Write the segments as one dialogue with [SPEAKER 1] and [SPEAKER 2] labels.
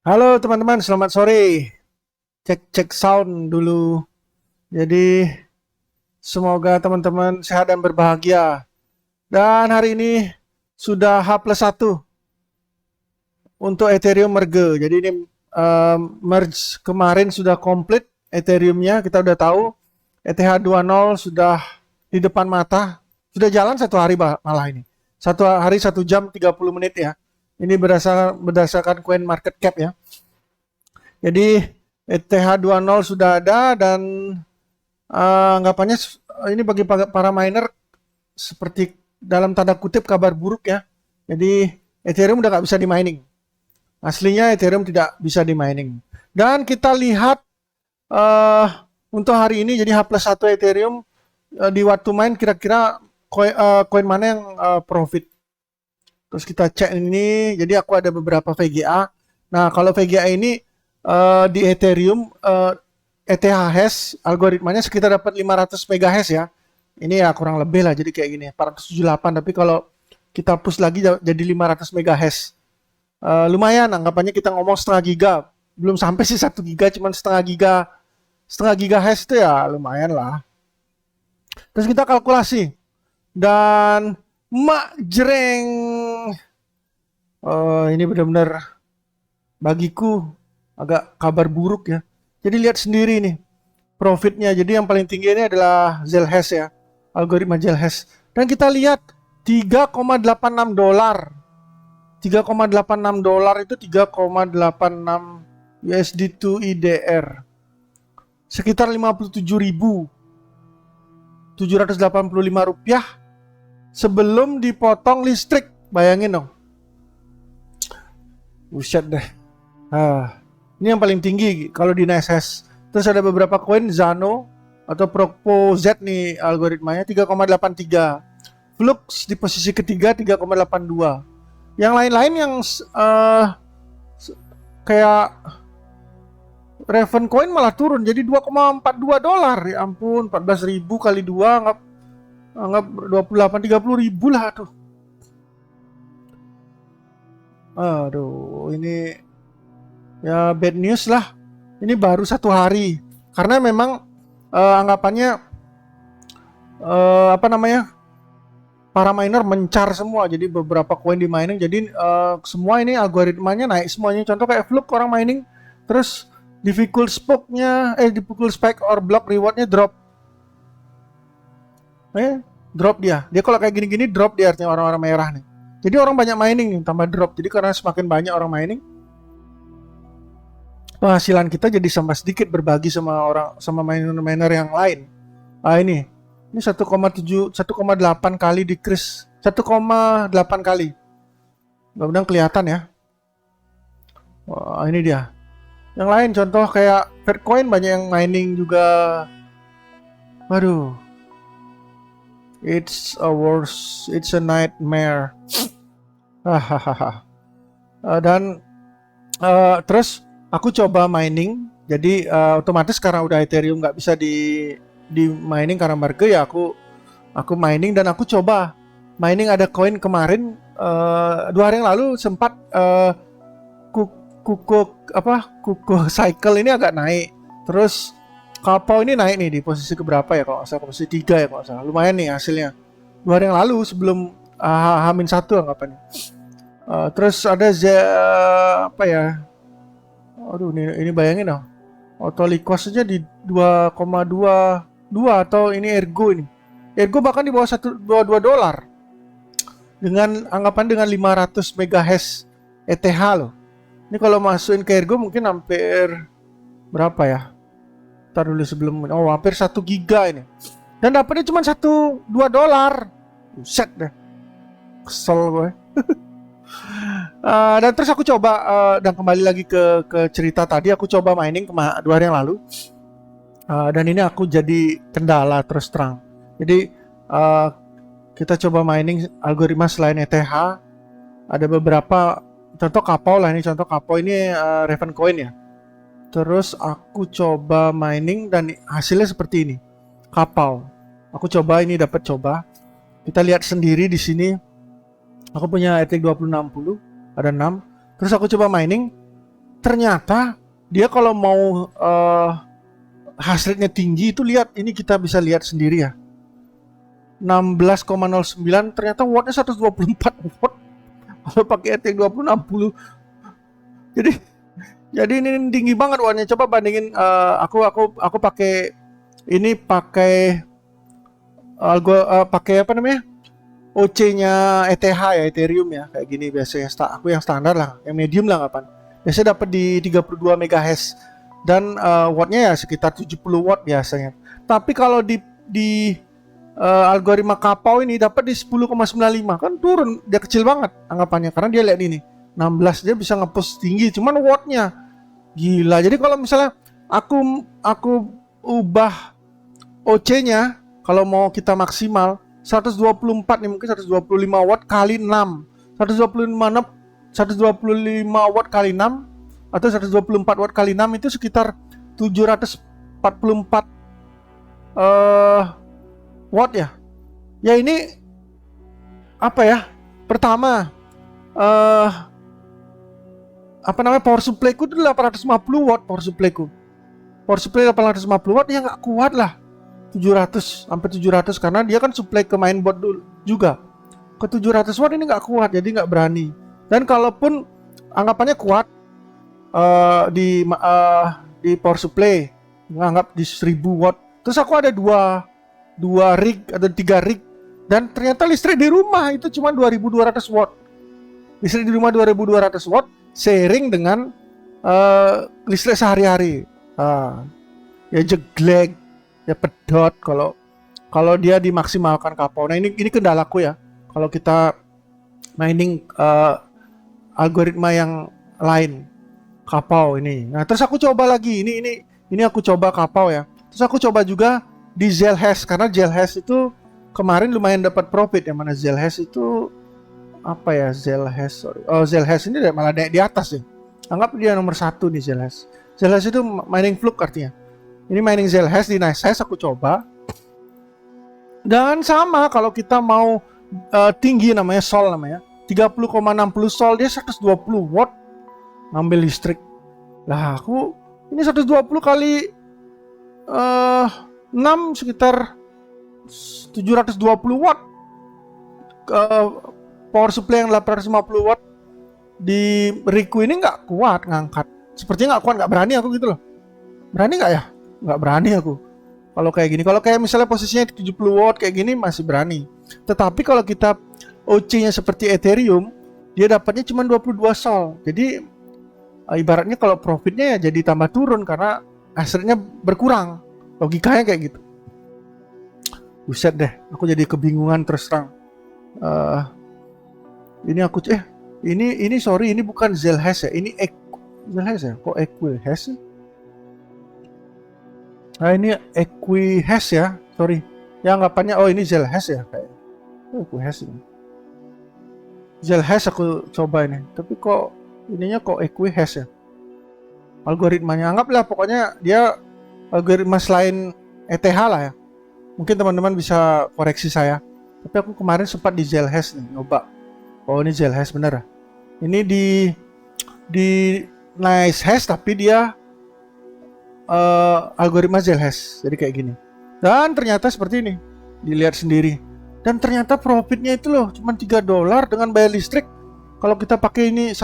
[SPEAKER 1] Halo teman-teman, selamat sore. Cek-cek sound dulu. Jadi semoga teman-teman sehat dan berbahagia. Dan hari ini sudah H+1 untuk Ethereum merge. Jadi ini merge kemarin sudah komplit Ethereumnya. Kita udah tahu ETH 20 sudah di depan mata. Sudah jalan satu hari malah ini. Satu hari 1 jam 30 menit ya. Ini berdasarkan coin market cap ya. Jadi ETH 20 sudah ada dan anggapannya ini bagi para miner seperti dalam tanda kutip kabar buruk ya. Jadi Ethereum udah nggak bisa di mining. Aslinya Ethereum tidak bisa di mining. Dan kita lihat untuk hari ini jadi H+1 Ethereum di waktu main kira-kira koin mana yang profit. Terus kita cek ini, jadi aku ada beberapa VGA. Nah kalau VGA ini di Ethereum ETH hash algoritmanya sekitar dapat 500 MHz ya. Ini ya kurang lebih lah jadi kayak gini 478, tapi kalau kita push lagi jadi 500 MHz. Lumayan anggapannya kita ngomong setengah giga. Belum sampai sih 1 giga, cuman setengah giga. Setengah giga hash itu ya lumayan lah. Terus kita kalkulasi dan mak jreng. Ini benar-benar bagiku agak kabar buruk ya. Jadi lihat sendiri nih profitnya. Jadi yang paling tinggi ini adalah Zelhash ya, algoritma Zelhash. Dan kita lihat 3,86 dolar. 3,86 dolar itu 3,86 USD to IDR. Sekitar 57.785 rupiah sebelum dipotong listrik. Bayangin dong. Buset deh. Ini yang paling tinggi kalau di NiceHash. Terus ada beberapa koin Zano atau Propo-Z nih algoritmanya 3,83. Flux di posisi ketiga 3,82. Yang lain-lain yang kayak Raven Coin malah turun jadi 2,42 dolar. Ya ampun, 14.000 kali 2 anggap 28-30 ribu lah tuh. Aduh, ini ya bad news lah. Ini baru satu hari karena memang anggapannya apa namanya para miner mencar semua, jadi beberapa koin di mining, jadi semua ini algoritmanya naik semuanya. Contoh kayak Fluke orang mining terus dipukul spike or block rewardnya drop, drop dia kalau kayak gini-gini drop dia, artinya orang-orang merah nih. Jadi orang banyak mining nih tambah drop. Jadi karena semakin banyak orang mining, penghasilan kita jadi sama sedikit berbagi sama miner yang lain. Ini 1,8 kali decrease, 1,8 kali. Mudah-mudahan kelihatan ya. Wah, ini dia. Yang lain contoh kayak Faircoin banyak yang mining juga. Waduh. It's a nightmare. Hahaha. Dan terus aku coba mining, jadi otomatis karena udah Ethereum nggak bisa di mining karena marga ya, aku mining dan aku coba mining. Ada koin kemarin 2 hari yang lalu sempat kuku cycle ini agak naik, terus kapau ini naik nih di posisi keberapa ya, kalau nggak salah posisi 3 ya kalau nggak salah. Lumayan nih hasilnya 2 hari yang lalu sebelum H-1 anggapannya. Terus ada apa ya, aduh ini bayangin dong, Autolicos saja di 2,22 atau ini Ergo bahkan di bawah 1,22 dolar dengan anggapan dengan 500 MHz ETH loh. Ini kalau masukin ke Ergo mungkin hampir berapa ya? Ntar dulu sebelum, hampir 1 giga ini. Dan dapatnya cuma 1-2 dolar. Buset deh. Kesel gue. Dan terus aku coba dan kembali lagi ke cerita tadi, aku coba mining 2 hari yang lalu. Dan ini aku jadi kendala terus terang. Jadi kita coba mining algoritma selain ETH. Ada beberapa contoh kapau lah, ini contoh kapau ini Raven Coin ya. Terus aku coba mining dan hasilnya seperti ini. Kapau. Aku coba ini dapat coba. Kita lihat sendiri di sini. Aku punya ETH 2060, ada 6. Terus aku coba mining. ternyata dia kalau mau hash rate-nya tinggi itu, lihat ini, kita bisa lihat sendiri ya, 16,09, ternyata wattnya 124 watt kalau pakai RTX 2060. Jadi ini tinggi banget wattnya. Coba bandingin, aku pakai ini, pakai pakai apa namanya, OC-nya ETH ya, Ethereum ya, kayak gini biasanya. Aku yang standar lah, yang medium lah kapan. Biasanya dapat di 32 MHz dan wattnya ya sekitar 70 watt biasanya. Tapi kalau di algoritma Kapau ini dapat di 10,95, kan turun, dia kecil banget anggapannya karena dia lihat ini 16, dia bisa nge-push tinggi, cuman wattnya gila. Jadi kalau misalnya aku ubah OC-nya, kalau mau kita maksimal 124 nih, mungkin 125 watt kali 6, 125 watt kali 6 atau 124 watt kali 6 itu sekitar 744 watt ya. Ya ini apa ya? Pertama, apa namanya, power supply-ku itu 850 watt, power supply 850 watt, ya nggak kuat lah 700 sampai 700, karena dia kan supply ke mainboard dulu juga. Ke 700 watt ini nggak kuat, jadi nggak berani. Dan kalaupun anggapannya kuat di power supply, nganggap di 1000 watt, terus aku ada dua rig atau 3 rig, dan ternyata listrik di rumah itu cuma 2200 watt. Listrik di rumah 2200 watt sharing dengan listrik sehari-hari. Ya jeglek, ya pedot kalau dia dimaksimalkan Kapau. Nah ini kendalaku ya kalau kita mining algoritma yang lain, Kapau ini. Nah terus aku coba lagi, ini aku coba Kapau ya. Terus aku coba juga di Zelhash, karena Zelhash itu kemarin lumayan dapat profit. Yang mana Zelhash itu apa ya, Zelhash ini malah naik di atas ya. Anggap dia nomor 1 nih Zelhash. Zelhash itu mining fluke artinya. Ini mining Zelhash di NiceHash aku coba. Dan sama, kalau kita mau tinggi, namanya Sol, namanya 30,60 Sol, dia 120 watt ngambil listrik. Lah aku ini 120 kali 6 sekitar 720 watt. Power supply yang 850 watt di rigku ini nggak kuat ngangkat. Sepertinya nggak kuat, nggak berani aku gitu loh. Berani nggak ya? Nggak berani aku. Kalau kayak gini, kalau kayak misalnya posisinya 70 watt kayak gini masih berani. Tetapi kalau kita OC-nya seperti Ethereum, dia dapatnya cuma 22 Sol. Jadi ibaratnya kalau profitnya ya jadi tambah turun karena hasilnya berkurang. Logikanya kayak gitu. Buset deh, aku jadi kebingungan terus terang. Ini aku ini sorry, ini bukan Zelhash ya, ini Zelhash ya, kok Equihash sih? Nah ini Equihash ya, sorry. Ya anggapannya, oh ini Zelhash ya kayak. Equihash ini. Zelhash aku coba ini, tapi kok ininya kok Equihash ya? Algoritmanya, anggaplah pokoknya dia algoritma selain ETH lah ya. Mungkin teman-teman bisa koreksi saya. Tapi aku kemarin sempat di Zelhash nih, nyoba. Oh ini Zelhash bener ya. Ini di NiceHash tapi dia algoritma Zelhash. Jadi kayak gini. Dan ternyata seperti ini. Dilihat sendiri. Dan ternyata profitnya itu loh cuma $3 dengan bayar listrik. Kalau kita pakai ini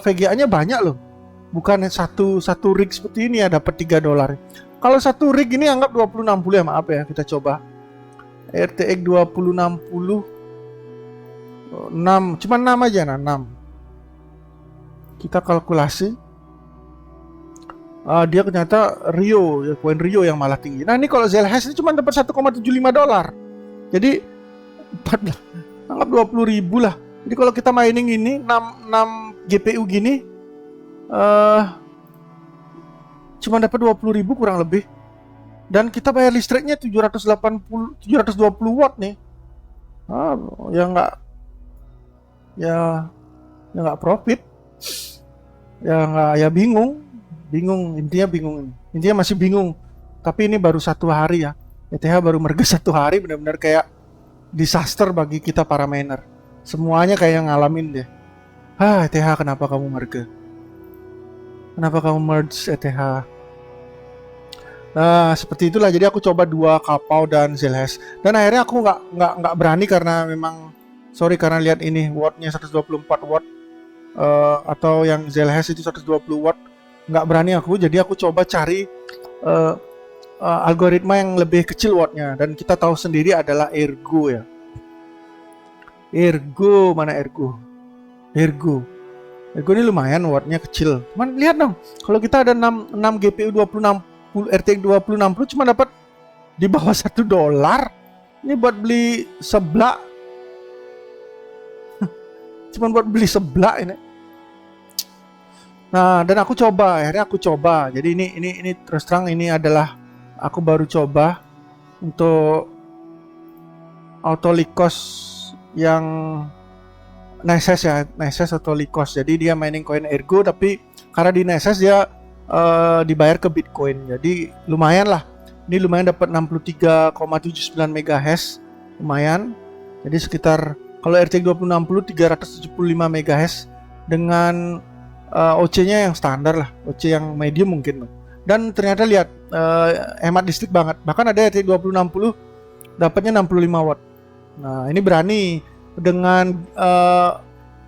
[SPEAKER 1] VGA-nya banyak loh. Bukan satu rig seperti ini ya dapat $3. Kalau satu rig ini anggap 2060 ya, maaf ya, kita coba. RTX 2060 6, cuma 6 aja, 6. Kita kalkulasi. Dia ternyata Rio, ya, koin Rio yang malah tinggi. Nah ini kalau Zelhash ini cuma dapat $1,75. Jadi anggap 20.000 lah. Jadi kalau kita mining ini 6 GPU gini cuma dapat 20.000 kurang lebih. Dan kita bayar listriknya 720 watt nih. Ya nggak profit. Ya bingung, intinya masih bingung. Tapi ini baru 1 hari ya, ETH baru merge 1 hari, benar-benar kayak disaster bagi kita para miner. Semuanya kayak ngalamin deh. ETH, kenapa kamu merge? Kenapa kamu merge ETH? Nah, seperti itulah. Jadi aku coba dua Kapau dan Zelhash. Dan akhirnya aku nggak berani karena memang karena lihat ini wattnya 124 watt, atau yang Zelhash itu 120 watt. Nggak berani aku. Jadi aku coba cari eh, algoritma yang lebih kecil wattnya. Dan kita tahu sendiri adalah Ergo ya. Ergo, mana Ergo? Ergo ini lumayan wattnya kecil. Cuman lihat dong, kalau kita ada 6 GPU 2060 RTX 2060 cuma dapat di bawah $1. Ini buat beli seblak. Cuman buat beli seblak ini. Nah, dan akhirnya aku coba. Jadi ini terus terang ini adalah aku baru coba untuk Autolycos yang Nesses ya, Nesses atau Lycos. Jadi dia mining koin Ergo, tapi karena di Nesses dia dibayar ke Bitcoin. Jadi lumayan lah. Ini lumayan dapat 63,79 MHz, lumayan. Jadi sekitar kalau RTX 2060 375 MHz dengan OC-nya yang standar lah, OC yang medium mungkin. Dan ternyata lihat hemat listrik banget. Bahkan ada RTX 2060 dapatnya 65 watt. Nah, ini berani dengan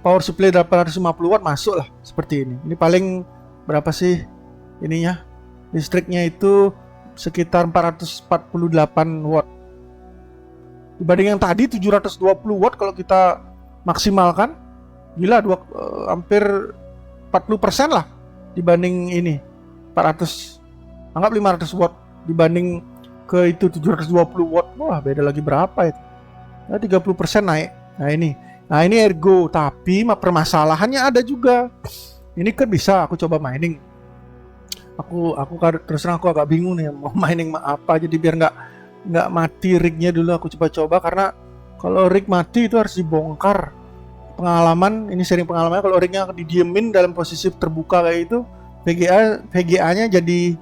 [SPEAKER 1] power supply 850 watt masuk lah seperti ini. Ini paling berapa sih ininya? Listriknya itu sekitar 448 watt. Dibanding yang tadi 720 watt kalau kita maksimalkan. Gila, hampir 40% lah dibanding ini. 400, anggap 500 watt dibanding ke itu 720 watt. Wah, beda lagi berapa itu? Nah, 30% naik. Nah ini Ergo, tapi permasalahannya ada juga. Ini kan bisa aku coba mining. Aku terus terang aku agak bingung nih mau mining apa, jadi biar nggak mati rignya dulu aku coba-coba, karena kalau rig mati itu harus dibongkar. Pengalaman, ini sering pengalamannya, kalau rignya didiemin dalam posisi terbuka kayak itu, VGA-nya jadi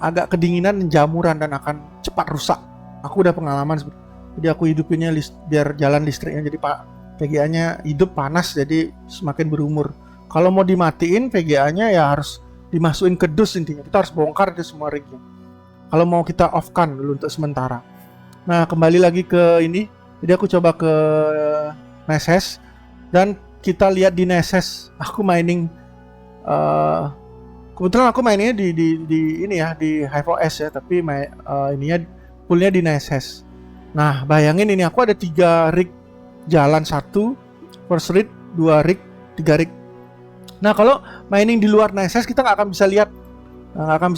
[SPEAKER 1] agak kedinginan dan jamuran dan akan cepat rusak. Aku udah pengalaman seperti. Jadi aku hidupinnya biar jalan listriknya, jadi VGA-nya hidup panas, jadi semakin berumur. Kalau mau dimatiin VGA-nya ya harus dimasukin ke dus, intinya kita harus bongkar itu semua rignya. Kalau mau kita off-kan dulu untuk sementara. Nah, kembali lagi ke ini. Jadi aku coba ke Nesses dan kita lihat di Nesses aku mining, kebetulan aku mainnya di ini ya, di HiveOS ya, tapi ininya poolnya di Nesses. Nah, bayangin ini aku ada 3 rig jalan, 1 first rig, 2 rig, 3 rig. Nah, kalau mining di luar Nesses kita nggak akan bisa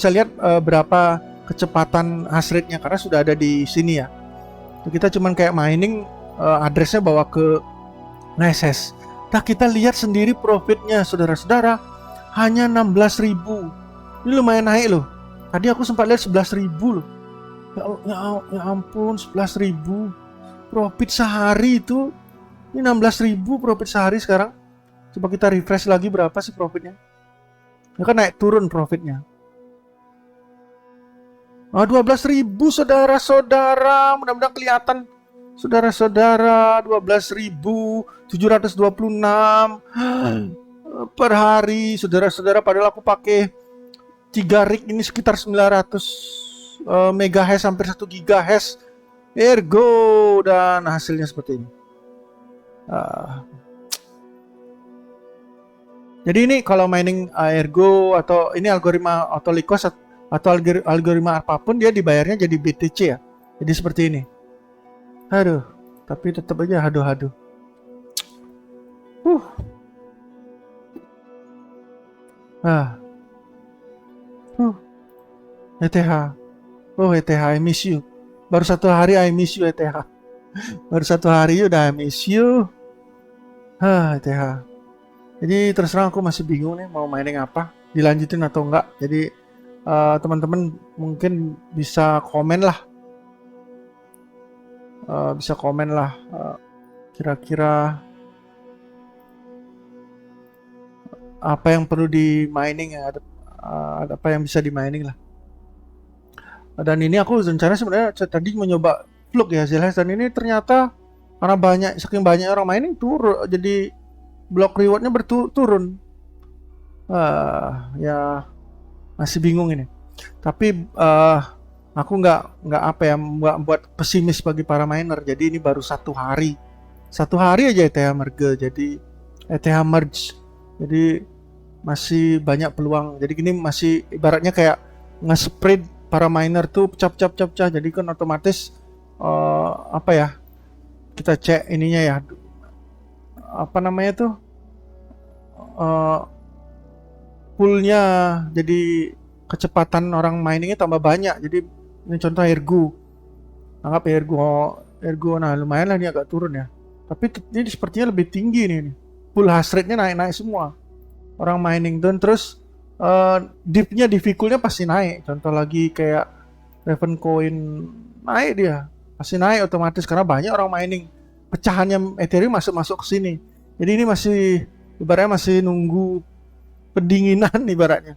[SPEAKER 1] lihat berapa kecepatan hash rate-nya karena sudah ada di sini ya. Kita cuman kayak mining, addressnya bawa ke Nesses. Nah, kita lihat sendiri profitnya, saudara-saudara, hanya 16.000. Ini lumayan naik loh. Tadi aku sempat lihat 11.000 loh. Ya ampun, 11.000 profit sehari itu. Ini 16.000 profit sehari sekarang. Coba kita refresh lagi, berapa sih profitnya? Ya kan naik turun profitnya. 12.000 saudara-saudara, mudah-mudahan kelihatan saudara-saudara. 12.726 per hari, saudara-saudara. Padahal aku pakai 3 rig, ini sekitar 900 MHz, hampir 1 GHz Ergo, dan hasilnya seperti ini. Jadi ini kalau mining Ergo atau ini algoritma Autolycos atau algoritma apapun, dia dibayarnya jadi BTC ya. Jadi seperti ini. Aduh, tapi tetap aja haduh. ETH. Oh, ETH, I miss you. Baru 1 hari I miss you, ETH. Baru 1 hari udah I miss you. ETH. Jadi terus terang aku masih bingung nih mau mining apa, dilanjutin atau enggak. Jadi teman-teman mungkin bisa komen lah. Kira-kira apa yang perlu di mining ya, ada apa yang bisa di mining lah. Dan ini aku rencana sebenarnya tadi mau nyoba Fluke ya, Zelhash, dan ini ternyata karena saking banyak orang mining turun, jadi block rewardnya berturun. Ya masih bingung ini. Tapi aku nggak apa ya, nggak buat pesimis bagi para miner. Jadi ini baru satu hari aja ETH merge, jadi ETH merge. Jadi masih banyak peluang. Jadi gini masih ibaratnya kayak nge-spread para miner tuh pecah. Jadi kan otomatis apa ya? Kita cek ininya ya. Apa namanya tuh? Poolnya, jadi kecepatan orang miningnya tambah banyak. Jadi ini contoh Ergo, anggap Ergo, nah lumayan lah, ini agak turun ya, tapi ini sepertinya lebih tinggi nih. Pool hash rate-nya naik semua orang mining, dan terus dipnya, difficulty-nya pasti naik. Contoh lagi kayak Raven Coin, naik dia pasti naik otomatis karena banyak orang mining, pecahannya Ethereum masuk ke sini. Jadi ini masih ibaratnya masih nunggu pendinginan ibaratnya.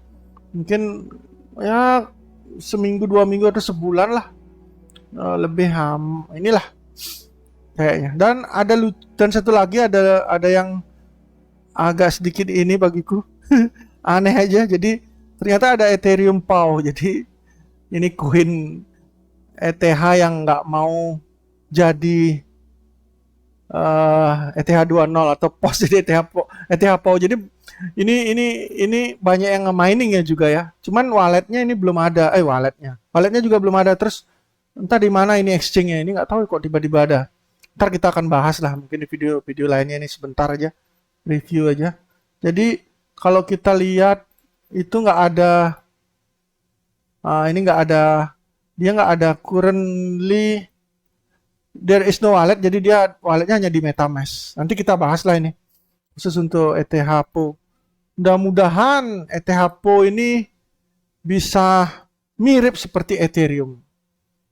[SPEAKER 1] Mungkin ya seminggu, 2 minggu atau sebulan lah, lebih inilah kayaknya. Dan satu lagi ada yang agak sedikit ini bagiku aneh aja. Jadi ternyata ada Ethereum PAW. Jadi ini koin ETH yang nggak mau jadi ETH 2.0 atau POS jadi ETH PAW. Jadi ini banyak yang nge-mining ya juga ya. Cuman walletnya ini belum ada. Walletnya juga belum ada. Terus entah di mana ini exchange-nya, ini nggak tahu kok tiba-tiba ada. Ntar kita akan bahas lah mungkin di video lainnya, ini sebentar aja review aja. Jadi kalau kita lihat itu nggak ada, ini nggak ada, dia nggak ada currently, there is no wallet. Jadi dia walletnya hanya di MetaMask. Nanti kita bahas lah ini khusus untuk ETH PAW. Mudah-mudahan ETH PAW ini bisa mirip seperti Ethereum.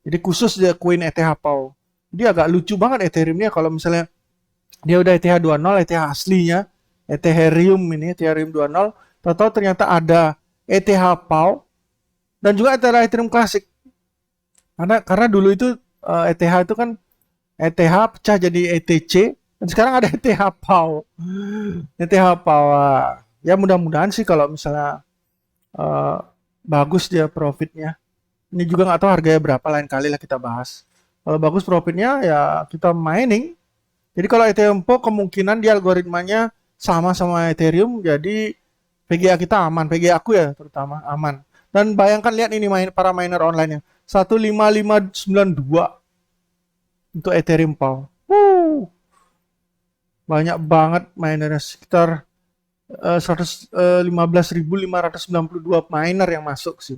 [SPEAKER 1] Jadi khusus dia koin ETH PAW. Dia agak lucu banget Ethereumnya, kalau misalnya dia udah ETH 2.0, ETH aslinya, Ethereum ini, Ethereum 2.0, tahu-tahu ternyata ada ETH PAW dan juga ada Ethereum klasik. Karena dulu itu ETH itu kan ETH pecah jadi ETC, dan sekarang ada ETH PAW. ETH PAW. Ya mudah-mudahan sih kalau misalnya bagus dia profitnya. Ini juga nggak tahu harganya berapa, lain kali lah kita bahas. Kalau bagus profitnya ya kita mining. Jadi kalau Ethereum PAW kemungkinan dia algoritmanya sama Ethereum, jadi PGA kita aman, PGA aku ya terutama aman. Dan bayangkan, lihat ini para miner online-nya 15592 untuk Ethereum PAW. Banyak banget minernya, sekitar 115.592 miner yang masuk sih.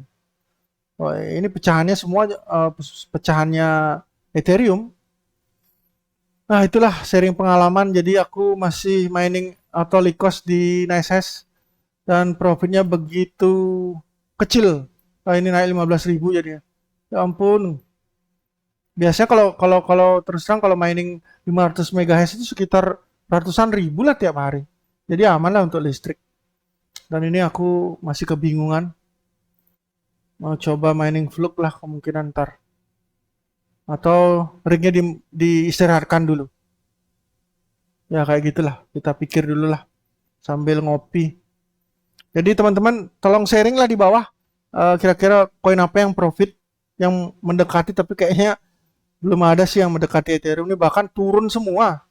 [SPEAKER 1] Ini pecahannya semua pecahannya Ethereum. Nah itulah sharing pengalaman. Jadi aku masih mining atau Lycos di NiceHash dan profitnya begitu kecil. Ini naik 15.000 jadinya. Ya ampun. Biasanya kalau terus terang kalau mining 500 MHz itu sekitar ratusan ribu lah tiap hari. Jadi aman lah untuk listrik. Dan ini aku masih kebingungan. Mau coba mining Fluke lah kemungkinan ntar. Atau rignya diistirahatkan dulu. Ya kayak gitulah. Kita pikir dulu lah sambil ngopi. Jadi teman-teman tolong sharing lah di bawah. Kira-kira koin apa yang profit, yang mendekati, tapi kayaknya belum ada sih yang mendekati Ethereum ini. Bahkan turun semua.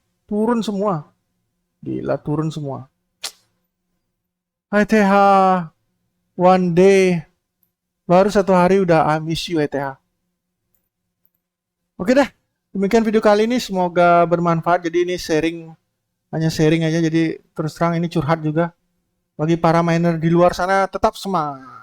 [SPEAKER 1] Gila, turun semua. ETH one day, baru 1 hari udah I miss you ETH. Oke deh, demikian video kali ini, semoga bermanfaat. Jadi ini hanya sharing aja, jadi terus terang ini curhat juga. Bagi para miner di luar sana, tetap semangat.